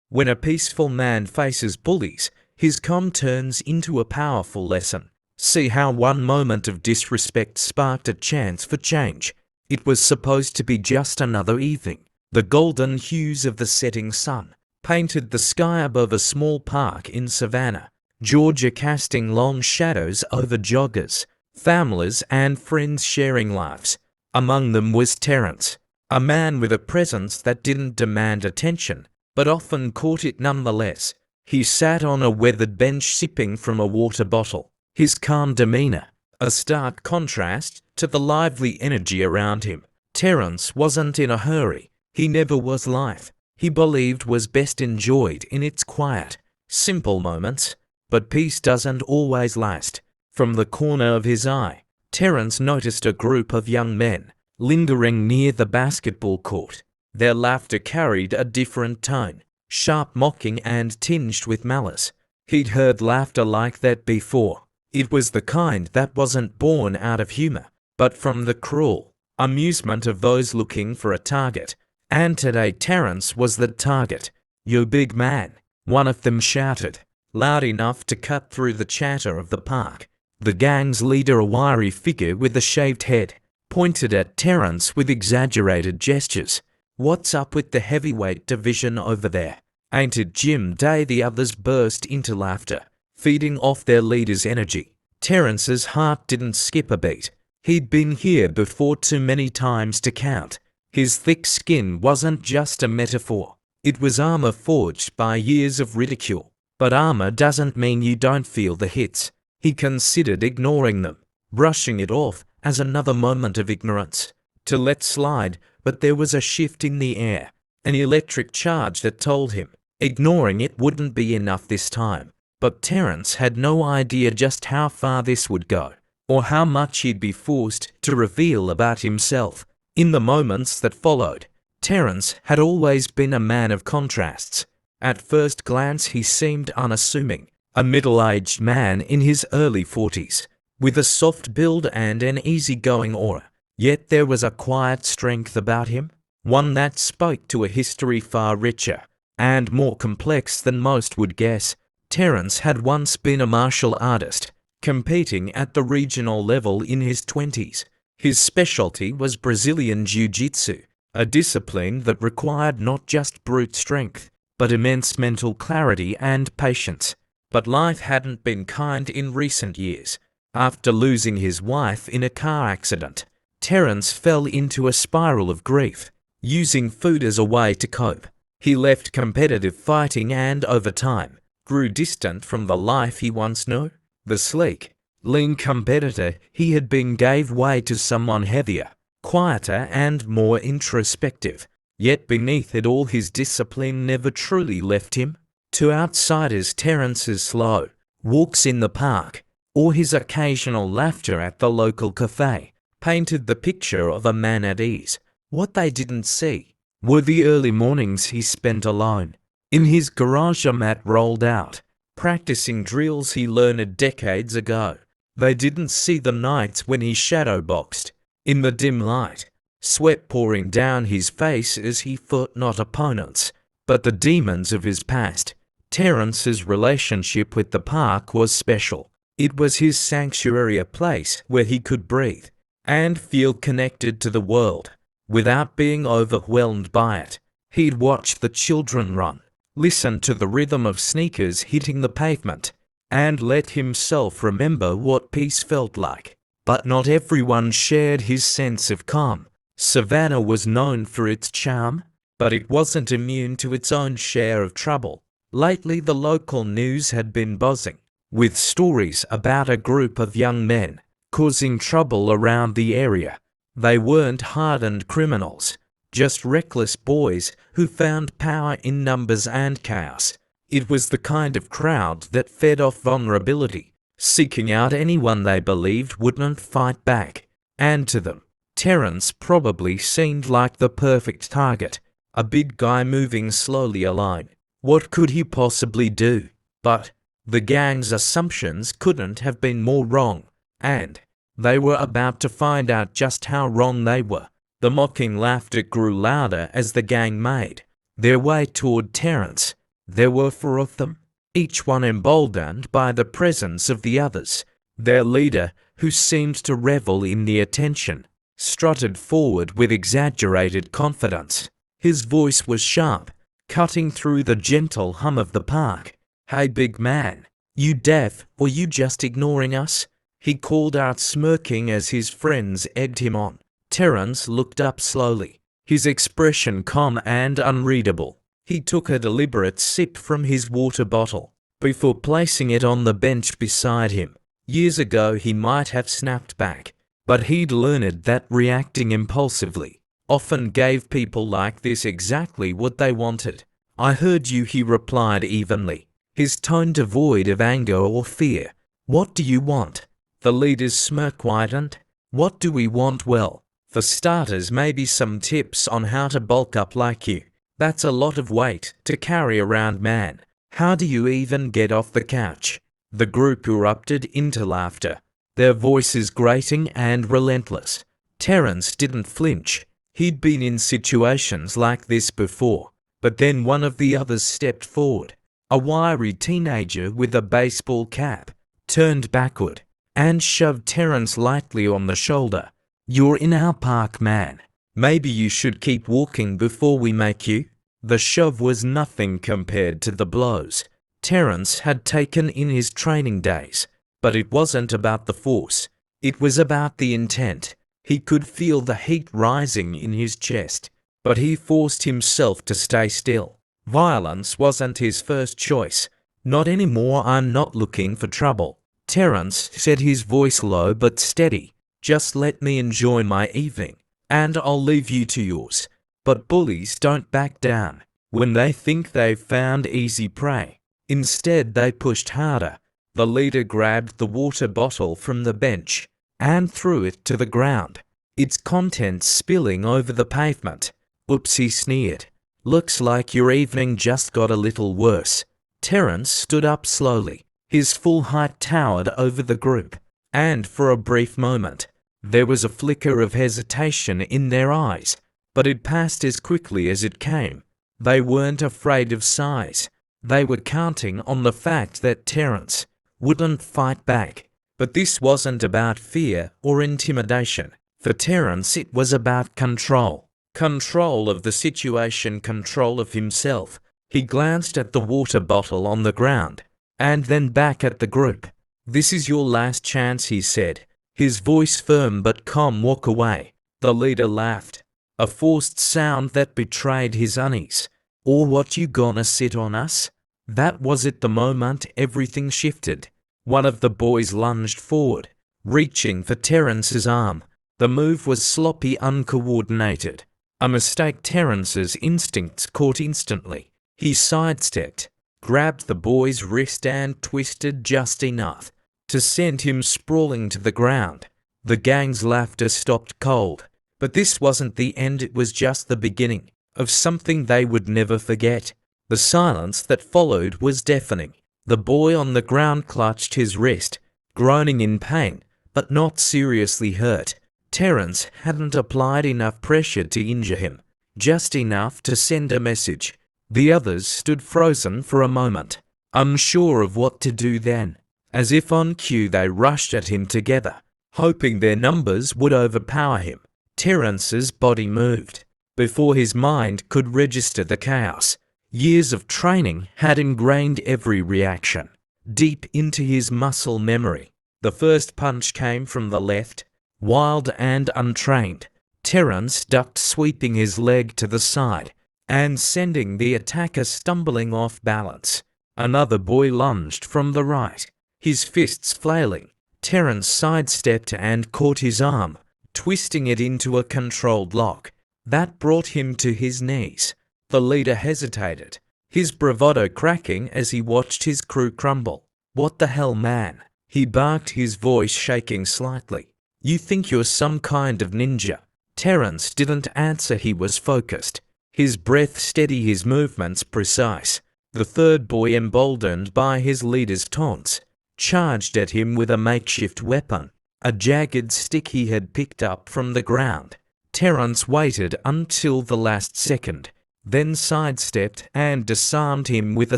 When a peaceful man faces bullies, his calm turns into a powerful lesson. See how one moment of disrespect sparked a chance for change. It was supposed to be just another evening. The golden hues of the setting sun painted the sky above a small park in Savannah, Georgia, casting long shadows over joggers, families and friends sharing laughs. Among them was Terence, a man with a presence that didn't demand attention, but often caught it nonetheless. He sat on a weathered bench sipping from a water bottle, his calm demeanor a stark contrast to the lively energy around him. Terence wasn't in a hurry. He never was. Life, he believed, was best enjoyed in its quiet, simple moments. But peace doesn't always last. From the corner of his eye, Terence noticed a group of young men lingering near the basketball court. Their laughter carried a different tone, sharp, mocking, and tinged with malice. He'd heard laughter like that before. It was the kind that wasn't born out of humor, but from the cruel amusement of those looking for a target. And today Terence was the target. "You big man," one of them shouted, loud enough to cut through the chatter of the park. The gang's leader, a wiry figure with a shaved head, pointed at Terence with exaggerated gestures. "What's up with the heavyweight division over there? Ain't it gym day?" The others burst into laughter, feeding off their leader's energy. Terence's heart didn't skip a beat. He'd been here before, too many times to count. His thick skin wasn't just a metaphor. It was armor forged by years of ridicule. But armor doesn't mean you don't feel the hits. He considered ignoring them, brushing it off as another moment of ignorance to let slide, but there was a shift in the air, an electric charge that told him ignoring it wouldn't be enough this time. But Terence had no idea just how far this would go, or how much he'd be forced to reveal about himself. In the moments that followed, Terence had always been a man of contrasts. At first glance he seemed unassuming, a middle-aged man in his early 40s, with a soft build and an easygoing aura. Yet there was a quiet strength about him, one that spoke to a history far richer and more complex than most would guess. Terence had once been a martial artist, competing at the regional level in his 20s. His specialty was Brazilian Jiu-Jitsu, a discipline that required not just brute strength, but immense mental clarity and patience. But life hadn't been kind in recent years. After losing his wife in a car accident, Terence fell into a spiral of grief, using food as a way to cope. He left competitive fighting and, over time, grew distant from the life he once knew. The sleek, lean competitor he had been gave way to someone heavier, quieter, and more introspective. Yet beneath it all, his discipline never truly left him. To outsiders, Terence's slow walks in the park, or his occasional laughter at the local cafe, painted the picture of a man at ease. What they didn't see were the early mornings he spent alone, in his garage, a mat rolled out, practicing drills he learned decades ago. They didn't see the nights when he shadowboxed in the dim light, sweat pouring down his face as he fought not opponents, but the demons of his past. Terence's relationship with the park was special. It was his sanctuary, a place where he could breathe and feel connected to the world without being overwhelmed by it. He'd watch the children run, listen to the rhythm of sneakers hitting the pavement, and let himself remember what peace felt like. But not everyone shared his sense of calm. Savannah was known for its charm, but it wasn't immune to its own share of trouble. Lately, the local news had been buzzing with stories about a group of young men causing trouble around the area. They weren't hardened criminals, just reckless boys who found power in numbers and chaos. It was the kind of crowd that fed off vulnerability, seeking out anyone they believed wouldn't fight back. And to them, Terence probably seemed like the perfect target, a big guy moving slowly alone. What could he possibly do? But the gang's assumptions couldn't have been more wrong, and they were about to find out just how wrong they were. The mocking laughter grew louder as the gang made their way toward Terence. There were 4 of them, each one emboldened by the presence of the others. Their leader, who seemed to revel in the attention, strutted forward with exaggerated confidence. His voice was sharp, cutting through the gentle hum of the park. "Hey big man, you deaf or you just ignoring us?" he called out, smirking as his friends egged him on. Terence looked up slowly, his expression calm and unreadable. He took a deliberate sip from his water bottle before placing it on the bench beside him. Years ago he might have snapped back, but he'd learned that reacting impulsively often gave people like this exactly what they wanted. "I heard you," he replied evenly, his tone devoid of anger or fear. "What do you want?" The leader's smirk widened. "What do we want? Well, for starters, maybe some tips on how to bulk up like you. That's a lot of weight to carry around, man. How do you even get off the couch?" The group erupted into laughter, their voices grating and relentless. Terence didn't flinch. He'd been in situations like this before, but then one of the others stepped forward, a wiry teenager with a baseball cap, turned backward, and shoved Terence lightly on the shoulder. "You're in our park, man. Maybe you should keep walking before we make you." The shove was nothing compared to the blows Terence had taken in his training days, but it wasn't about the force. It was about the intent. He could feel the heat rising in his chest, but he forced himself to stay still. Violence wasn't his first choice. "Not anymore. I'm not looking for trouble," Terence said, his voice low but steady. "Just let me enjoy my evening, and I'll leave you to yours." But bullies don't back down when they think they've found easy prey. Instead, they pushed harder. The leader grabbed the water bottle from the bench and threw it to the ground, its contents spilling over the pavement. "Oops," he sneered. "Looks like your evening just got a little worse." Terence stood up slowly. His full height towered over the group, and for a brief moment, there was a flicker of hesitation in their eyes, but it passed as quickly as it came. They weren't afraid of size. They were counting on the fact that Terence wouldn't fight back. But this wasn't about fear or intimidation. For Terence, it was about control. Control of the situation, control of himself. He glanced at the water bottle on the ground, and then back at the group. "This is your last chance," he said, his voice firm but calm. "Walk away." The leader laughed, a forced sound that betrayed his unease. "Or what, you gonna sit on us?" That was it. The moment everything shifted. One of the boys lunged forward, reaching for Terence's arm. The move was sloppy, uncoordinated, a mistake Terence's instincts caught instantly. He sidestepped, grabbed the boy's wrist and twisted just enough to send him sprawling to the ground. The gang's laughter stopped cold. But this wasn't the end, it was just the beginning of something they would never forget. The silence that followed was deafening. The boy on the ground clutched his wrist, groaning in pain, but not seriously hurt. Terence hadn't applied enough pressure to injure him, just enough to send a message. The others stood frozen for a moment, unsure of what to do then. As if on cue, they rushed at him together, hoping their numbers would overpower him. Terence's body moved before his mind could register the chaos. Years of training had ingrained every reaction deep into his muscle memory. The first punch came from the left, wild and untrained. Terence ducked, sweeping his leg to the side and sending the attacker stumbling off balance. Another boy lunged from the right, his fists flailing. Terence sidestepped and caught his arm, twisting it into a controlled lock. That brought him to his knees. The leader hesitated, his bravado cracking as he watched his crew crumble. "What the hell, man?" he barked, his voice shaking slightly. "You think you're some kind of ninja?" Terence didn't answer. He was focused, his breath steady, his movements precise. The third boy, emboldened by his leader's taunts, charged at him with a makeshift weapon, a jagged stick he had picked up from the ground. Terence waited until the last second, then sidestepped and disarmed him with a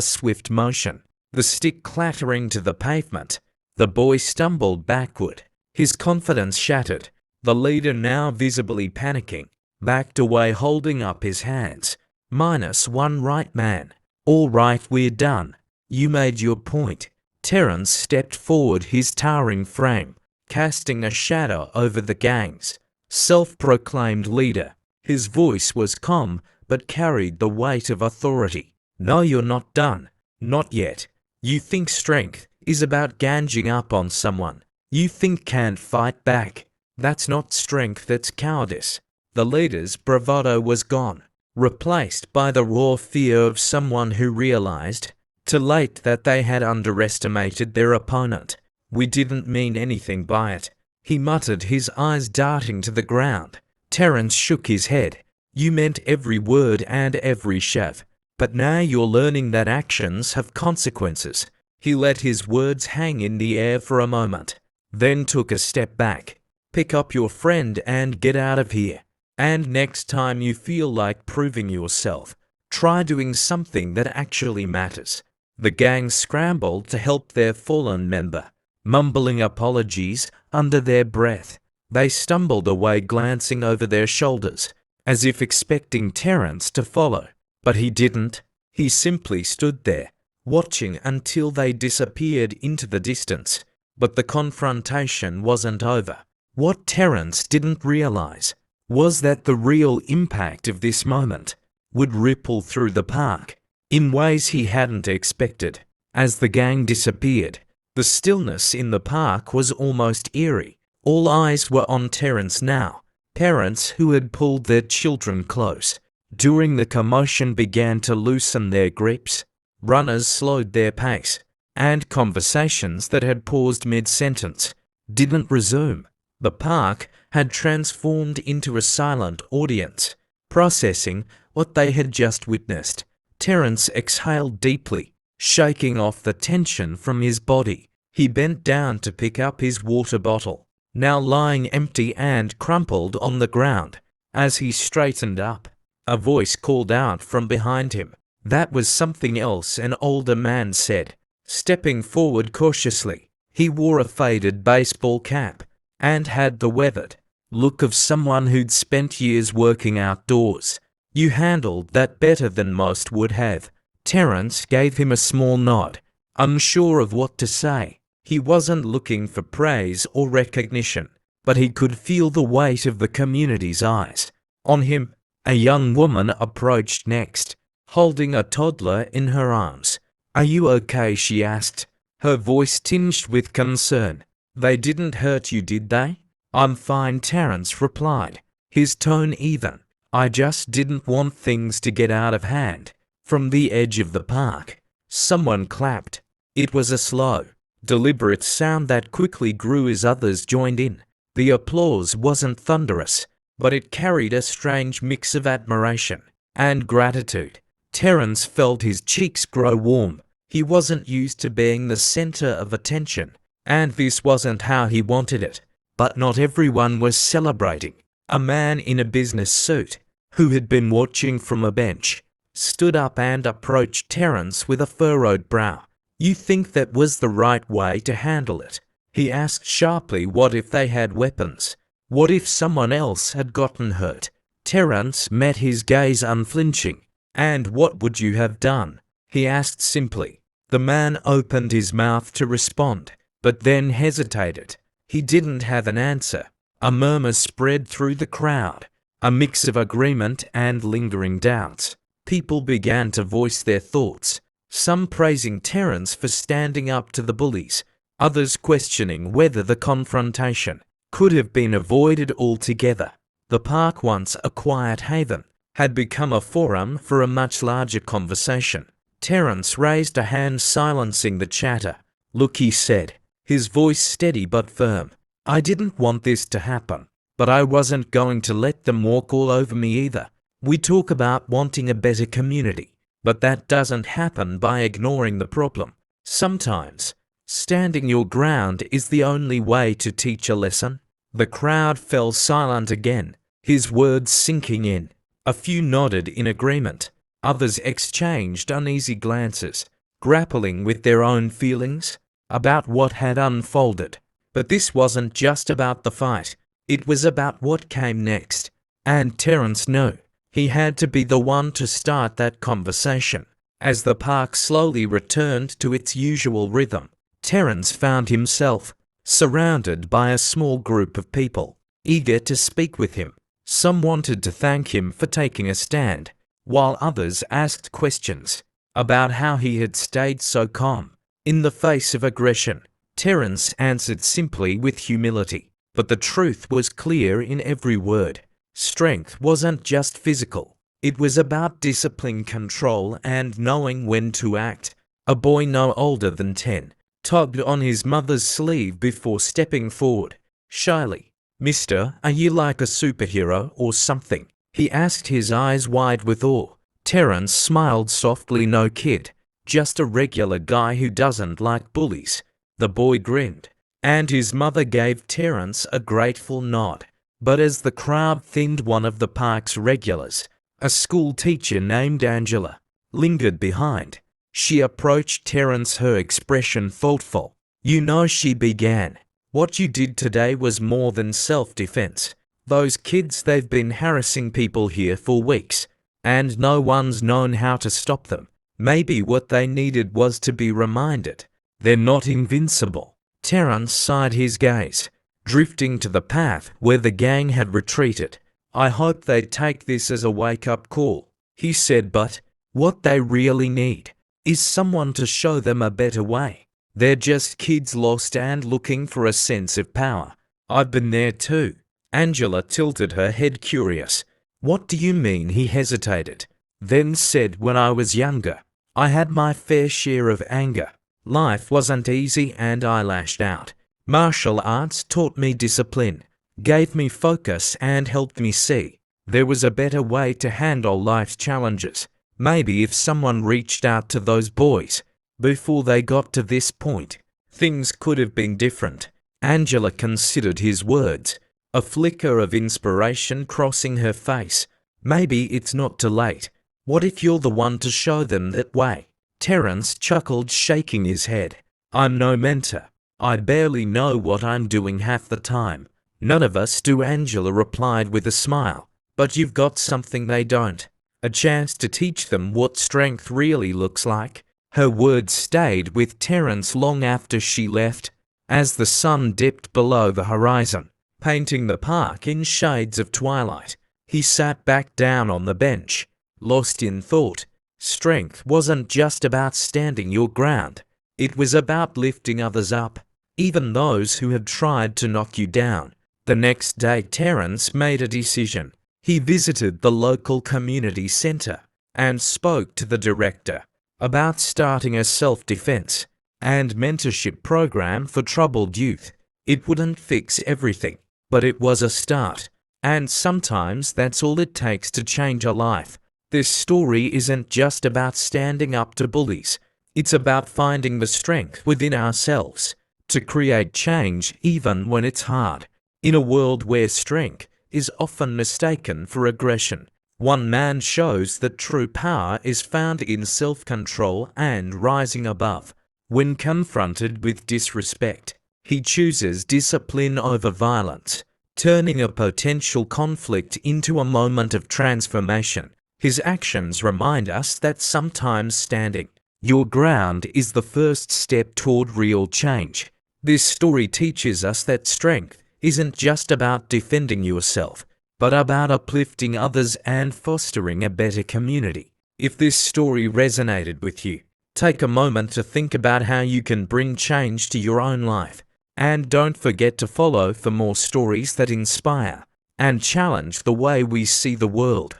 swift motion. The stick clattering to the pavement, the boy stumbled backward, his confidence shattered. The leader, now visibly panicking, backed away holding up his hands. -1 right man. All right, we're done. You made your point. Terence stepped forward, his towering frame casting a shadow over the gang's self-proclaimed leader. His voice was calm but carried the weight of authority. No, you're not done. Not yet. You think strength is about ganging up on someone. You think can't fight back. That's not strength, that's cowardice. The leader's bravado was gone, replaced by the raw fear of someone who realized too late that they had underestimated their opponent. We didn't mean anything by it, he muttered, his eyes darting to the ground. Terence shook his head. You meant every word and every shove. But now you're learning that actions have consequences. He let his words hang in the air for a moment, then took a step back. Pick up your friend and get out of here. And next time you feel like proving yourself, try doing something that actually matters. The gang scrambled to help their fallen member, mumbling apologies under their breath. They stumbled away, glancing over their shoulders, as if expecting Terence to follow. But he didn't. He simply stood there, watching until they disappeared into the distance. But the confrontation wasn't over. What Terence didn't realize was that the real impact of this moment would ripple through the park in ways he hadn't expected. As the gang disappeared, the stillness in the park was almost eerie. All eyes were on Terence now. Parents who had pulled their children close during the commotion began to loosen their grips. Runners slowed their pace, and conversations that had paused mid-sentence didn't resume. The park had transformed into a silent audience, processing what they had just witnessed. Terence exhaled deeply, shaking off the tension from his body. He bent down to pick up his water bottle, now lying empty and crumpled on the ground. As he straightened up, a voice called out from behind him. That was something else, an older man said, stepping forward cautiously. He wore a faded baseball cap and had the weathered look of someone who'd spent years working outdoors. You handled that better than most would have. Terence gave him a small nod, unsure of what to say. He wasn't looking for praise or recognition, but he could feel the weight of the community's eyes on him. A young woman approached next, holding a toddler in her arms. Are you okay? She asked, her voice tinged with concern. They didn't hurt you, did they? I'm fine, Terence replied, his tone even. I just didn't want things to get out of hand. From the edge of the park, someone clapped. It was a slow, deliberate sound that quickly grew as others joined in. The applause wasn't thunderous, but it carried a strange mix of admiration and gratitude. Terence felt his cheeks grow warm. He wasn't used to being the center of attention, and this wasn't how he wanted it. But not everyone was celebrating. A man in a business suit, who had been watching from a bench, stood up and approached Terence with a furrowed brow. You think that was the right way to handle it? He asked sharply. What if they had weapons? What if someone else had gotten hurt? Terence met his gaze unflinching. And what would you have done? He asked simply. The man opened his mouth to respond, but then hesitated. He didn't have an answer. A murmur spread through the crowd, a mix of agreement and lingering doubts. People began to voice their thoughts, some praising Terence for standing up to the bullies, others questioning whether the confrontation could have been avoided altogether. The park, once a quiet haven, had become a forum for a much larger conversation. Terence raised a hand, silencing the chatter. Look, he said, his voice steady but firm. I didn't want this to happen, but I wasn't going to let them walk all over me either. We talk about wanting a better community, but that doesn't happen by ignoring the problem. Sometimes, standing your ground is the only way to teach a lesson. The crowd fell silent again, his words sinking in. A few nodded in agreement, Others exchanged uneasy glances, grappling with their own feelings about what had unfolded. But this wasn't just about the fight. It was about what came next. And Terence knew he had to be the one to start that conversation. As the park slowly returned to its usual rhythm, Terence found himself surrounded by a small group of people, eager to speak with him. Some wanted to thank him for taking a stand, while others asked questions about how he had stayed so calm in the face of aggression. Terence answered simply with humility, but the truth was clear in every word. Strength wasn't just physical. It was about discipline, control, and knowing when to act. A boy no older than 10 tugged on his mother's sleeve before stepping forward. Shyly, "Mister, are you like a superhero or something?" he asked, his eyes wide with awe. Terence smiled softly. "No, kid, just a regular guy who doesn't like bullies." The boy grinned, and his mother gave Terence a grateful nod. But as the crowd thinned, one of the park's regulars, a school teacher named Angela, lingered behind. She approached Terence, her expression thoughtful. "You know," she began, "what you did today was more than self-defense. Those kids, they've been harassing people here for weeks, and no one's known how to stop them. Maybe what they needed was to be reminded they're not invincible." Terence sighed, his gaze drifting to the path where the gang had retreated. "I hope they take this as a wake-up call," he said, "but what they really need is someone to show them a better way. They're just kids lost and looking for a sense of power. I've been there too." Angela tilted her head, curious. "What do you mean?" He hesitated, then said, "When I was younger, I had my fair share of anger. Life wasn't easy and I lashed out. Martial arts taught me discipline, gave me focus, and helped me see there was a better way to handle life's challenges. Maybe if someone reached out to those boys before they got to this point, things could have been different." Angela considered his words, a flicker of inspiration crossing her face. "Maybe it's not too late. What if you're the one to show them that way?" Terence chuckled, shaking his head. "I'm no mentor. I barely know what I'm doing half the time." "None of us do," Angela replied with a smile. "But you've got something they don't. A chance to teach them what strength really looks like." Her words stayed with Terence long after she left. As the sun dipped below the horizon, painting the park in shades of twilight, he sat back down on the bench, lost in thought. Strength wasn't just about standing your ground. It was about lifting others up, even those who had tried to knock you down. The next day, Terence made a decision. He visited the local community center and spoke to the director about starting a self-defense and mentorship program for troubled youth. It wouldn't fix everything, but it was a start. And sometimes that's all it takes to change a life. This story isn't just about standing up to bullies. It's about finding the strength within ourselves to create change even when it's hard. In a world where strength is often mistaken for aggression, one man shows that true power is found in self-control and rising above. When confronted with disrespect, he chooses discipline over violence, turning a potential conflict into a moment of transformation. His actions remind us that sometimes standing your ground is the first step toward real change. This story teaches us that strength isn't just about defending yourself, but about uplifting others and fostering a better community. If this story resonated with you, take a moment to think about how you can bring change to your own life. And don't forget to follow for more stories that inspire and challenge the way we see the world.